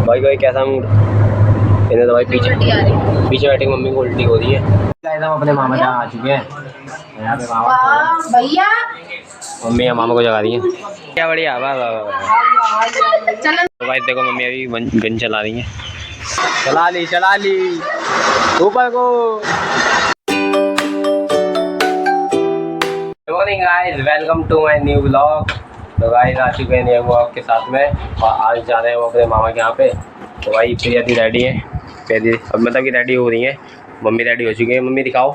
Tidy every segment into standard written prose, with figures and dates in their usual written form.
भाई भाई कैसा मूड? इन्हें तो भाई पीछे बैठे मम्मी को उल्टी हो रही है। हम अपने मामा जहाँ आ चुके हैं। यहाँ पे मामा भैया मम्मी या मामा को जगा दी है। क्या बढ़िया। वाह वाह वाह। तो भाई देखो मम्मी अभी गन चला रही है। चला ली ऊपर को। Good morning guys, welcome to my new blog. तो गाइस आ चुके हैं न्यू ब्लॉग के साथ में और आज जा रहे हैं वो अपने मामा के यहाँ पे। तो भाई प्रियति रेडी है, प्रियति अब मतलब कि रेडी हो रही है। मम्मी रेडी हो चुकी है, मम्मी दिखाओ।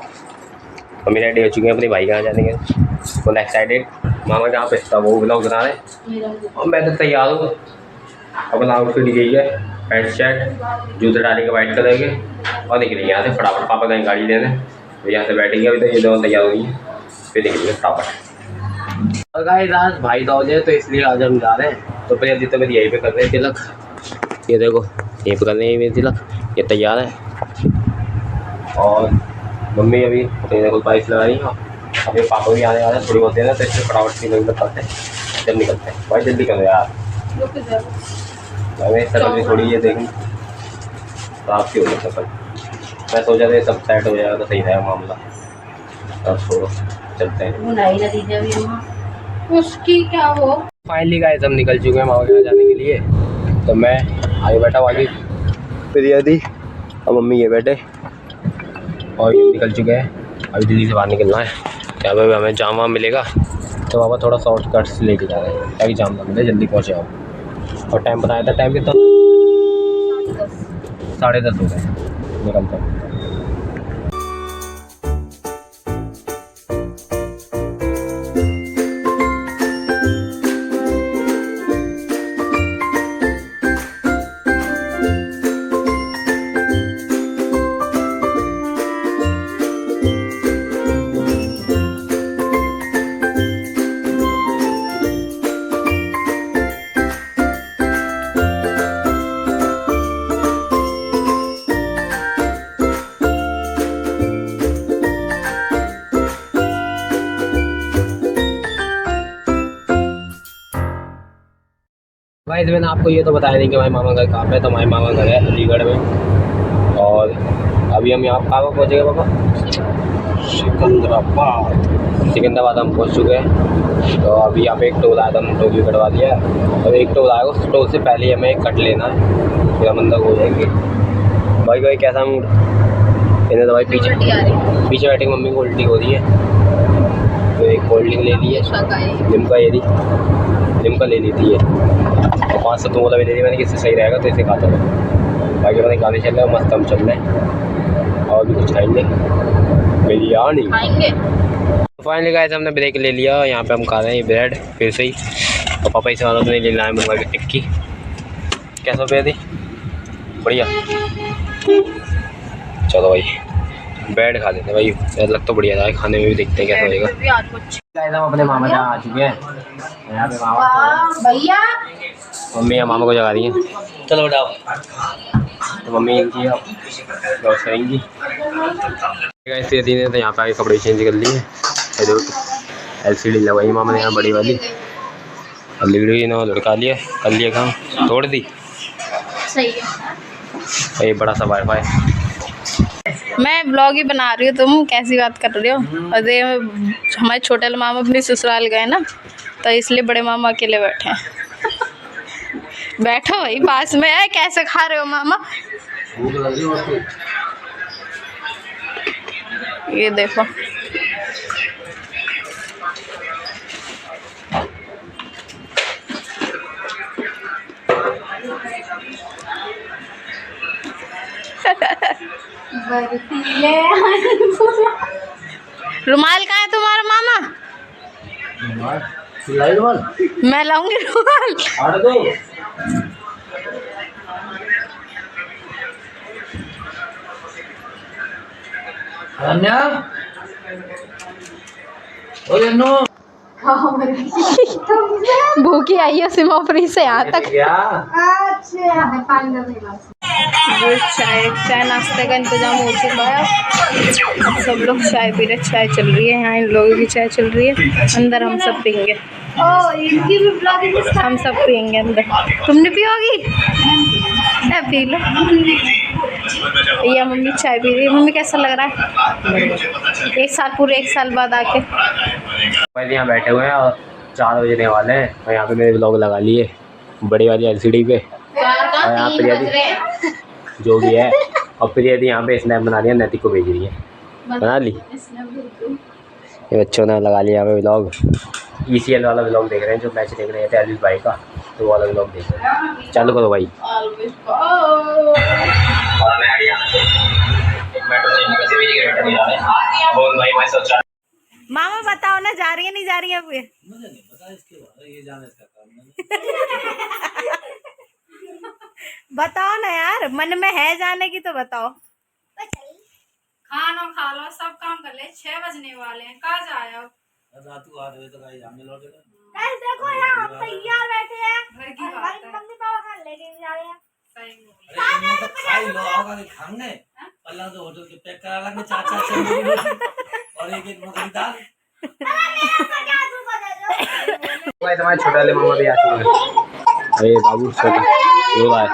मम्मी रेडी हो चुकी है अपने भाई के यहाँ जाने के, फुल एक्साइटेड। मामा के यहाँ पे तब वो ब्लॉग बना रहे और मैं तो तैयार हूँ। अपना आउटफिट यही है, पैंट शर्ट जूते डालेंगे वाइट कलर के और निकलेंगे यहाँ से फटाफट। पापा कहीं गाड़ी लेने तो यहाँ से बैठेंगे। अभी तो ये दोनों तैयार हो रही हैं, फिर निकलेंगे फटाफट। और गाइस आज भाई दौड़ है तो इसलिए आज हम जा रहे हैं। तो प्रियति तो मेरी यहीं पे कर रहे हैं तिलक, ये देखो यहीं पे कर रहे हैं मेरी तिलक। ये तैयार है और मम्मी अभी देखो बाइक लगा रही है। अभी पापा भी आने वाले हैं थोड़ी बहुत देर है, तो इसलिए फटाफट किलोमीटर करते हैं जब निकलते हैं। भाई जल्दी करो यार, मैं सफर भी थोड़ी ये देखी तो आपकी हो गई सफर। मैं सोचा था सब सेट हो जाएगा तो सही रहेगा मामला। अब छोड़ो चलते हैं। उसकी क्या हो। फाइनली गाइस हम निकल चुके हैं मामा के यहाँ जाने के लिए। तो मैं आगे बैठा हूँ आगे, प्रियति और मम्मी ये बैठे और ये निकल चुके हैं। अभी दिल्ली से बाहर निकलना है, यहाँ पे हमें जाम वाम मिलेगा तो पापा थोड़ा शॉर्टकट से लेके जा रहे हैं ताकि जाम ना मिले, जल्दी पहुँचे आओ। और टाइम बताया था, टाइम कितना? 10:30 हो गए निकलते हैं। गाइस मैंने आपको ये तो बताया नहीं कि हमारे मामा घर कहाँ पे है। तो हमारे मामा घर है अलीगढ़ में और अभी हम यहाँ कहाँ पर पहुँचेंगे पापा? सिकंदराबाद हम पहुँच चुके हैं। तो अभी यहाँ पे एक टोल आया था, हमने टोल भी कटवा दिया है। और एक टोल आएगा, उस टोल से पहले हमें एक कट लेना है, फिर हम अंदर हो जाएंगे। भाई भाई कैसा मूड? इन्हें तो भाई पीछे बैठे मम्मी को उल्टी हो रही है। तो एक कोल्ड ड्रिंक ले ली है, लिम्का ले ली थी है और 500 तो भी ले ली मैंने, किससे सही रहेगा तो इसे खाता हूँ। बाकी मैंने गाने चल रहे हैं मस्त, हम चल रहे हैं और भी कुछ खाएंगे, बिरयानी खाएंगे। तो फाइनली गाइस हमने ब्रेक ले लिया, यहाँ पे हम खा रहे हैं ब्रेड फिर से ही। और पापा इसे वाला नहीं ले लाए मुर्गा की टिक्की। कैसा रुपया थी? बढ़िया। चलो भाई ब्रेड खा लेते भाई, लग तो बढ़िया था, खाने में भी देखते हैं कैसा होएगा। हम अपने मामा जहाँ आ चुके हैं। यहाँ पे मामा भैया मम्मी या मामा को जगा रही है। चलो उठाओ। तो मम्मी इनकी लॉस करेंगी। ने तो यहाँ पे आके कपड़े चेंज कर लिए। LCD लगवाई मामा ने यहाँ बड़ी वाली, और लीडी ने लड़का लिया कर लिया काम, तोड़ दी। सही है। ये बड़ा सा वाईफाई। मैं ब्लॉग ही बना रही हूँ, तुम कैसी बात कर रहे हो? अरे हमारे छोटे मामा अपने ससुराल गए ना, तो इसलिए बड़े मामा अकेले बैठे हैं। बैठो भाई पास में है। कैसे खा रहे हो मामा? ये देखो रुमाल कहाँ है तुम्हारा मामा? मैं लाऊंगी रुमाल। भूखी आई है सिमोपरी से यहाँ तक। चाय नाश्ते का इंतजाम हो चुका है। अब सब लोग चाय पी रहे, चाय चल रही है यहाँ, इन लोगों की चाय चल रही है। अंदर हम सब पियेंगे, इनकी भी हम सब पियेंगे अंदर। तुमने पियोगी? P low. ये मम्मी चाय पी रही है। मम्मी कैसा लग रहा है? एक साल, पूरे 1 साल बाद आके भाई यहाँ बैठे हुए हैं और 4 बजने वाले हैं और यहाँ पे मेरे व्लॉग लगा लिए बड़ी वाली LCD पे। और यहाँ प्रियादी जो भी है, और प्रियादी यहाँ पे स्नैप बना लिया, नैतिक को भेज रही है। बना ली ये बच्चों ने लगा लिया यहाँ पे व्लॉग। ECL वाला व्लॉग देख रहे हैं, जो मैच देख रहे थे एलिस भाई का, तो वो वाला व्लॉग देख रहे हैं। चालू करो भाई। मामा बताओ ना, जा रही है नहीं जा रही है? मुझे नहीं पता इसके बारे में, ये जाने इसका काम नहीं। बताओ ना यार, मन में है जाने की तो बताओ। खाना खा लो, सब काम कर ले, 6 बजने वाले हैं, कहाँ जाए अब? रातू 8 बजे तक आई जाने लौटेगा। देखो यहाँ तैयार बैठे हैं, घर की बात है। मम्मी पापा खाना लेके जा रहे हैं। सही में तो खाई लो, आओगा कि खाएंगे पल्ला तो होटल के पैक करा लेंगे 4-4 और एक मछली दाल। भाई तुम्हारे छोटे वाले मामा भी आते हैं। अरे बाबू छोटा रो रहा है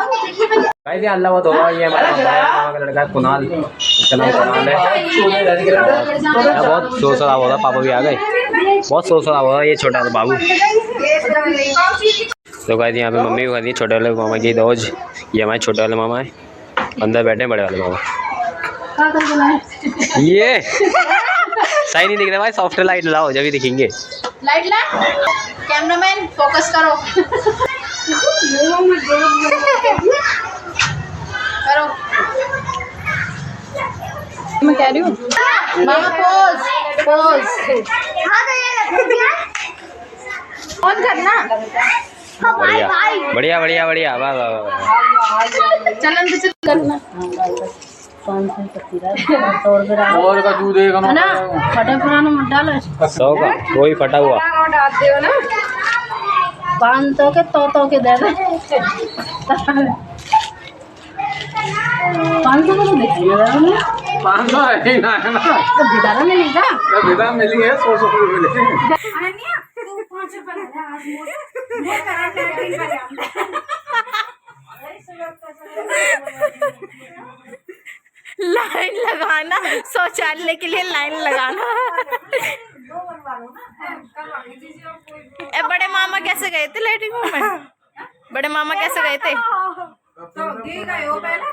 भाई। ये अल्लाह बहुत होगा। ये हमारा मामा का लड़का है कुणाल, इसका नाम कुणाल है। बहुत शोर शराब हो रहा, पापा भी आ गए, बहुत शोर शराब हो रहा। ये छोटा वाला बाबू। तो गाइस यहाँ पे मम्मी भी खड़ी है छोटे वाले मामा की दोज। ये हमारे छोटे वाले मामा है, अंदर बैठे हैं बड़े वाले मामा। ये सही नहीं दिख रहा भाई, सॉफ्ट लाइट लाओ जब भी दिखेंगे। लाइट ला, कैमरामैन फोकस करो। करो, मैं कह रही हूँ मामा पोज पोज ऑन करना। बढ़िया बढ़िया बढ़िया बढ़िया, वाह वाह वाह। चलन तो चल करना और का दूध देगा ना, फटा पुराना मत डालो। 100 का वही फटा हुआ। 500 के तो के दे दे। 500 को तो देखिए 500 है ही ना, है ना तो बिदारा मिलेगा। बेटा मिलेंगे 100 रुपये मिलेंगे। अनन्या तू 5 रुपए ले ले आज मोर करा कैटरिंग कर लाइन लगाना, शौचालय के लिए लाइन लगाना। ए बड़े मामा कैसे गए थे लैट्रिन में? बड़े मामा कैसे गए थे? तो दी गए हो पहले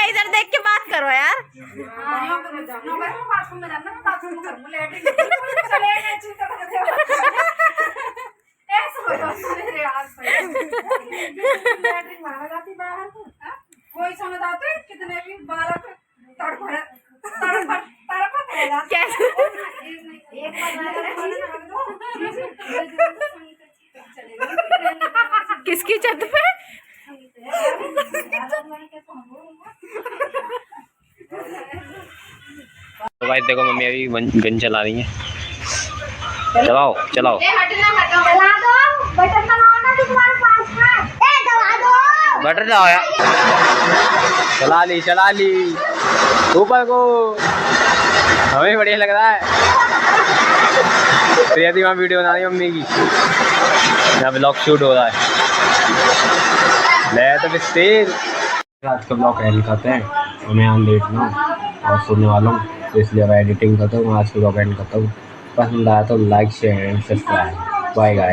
इधर देख के बात करो यार। कोई समझ आते कितने भी बालक कैसे? किसकी छत पे? तो भाई देखो मम्मी अभी गन चला रही है। चलाओ चलाओ। बटर दबाओ यार। चला ली ऊपर को। हमें बढ़िया लग रहा है। प्रियति वहाँ वीडियो बना रही है मम्मी की, यहाँ ब्लॉग शूट हो रहा है। ले तो तेज रात का ब्लॉग एंड करते हैं और मैं यहाँ लेट ना और सोने वाला हूँ, तो इसलिए मैं एडिटिंग करता हूँ। आज का ब्लॉग एंड करता हूँ। पसंद आया तो like share and subscribe. Bye guys.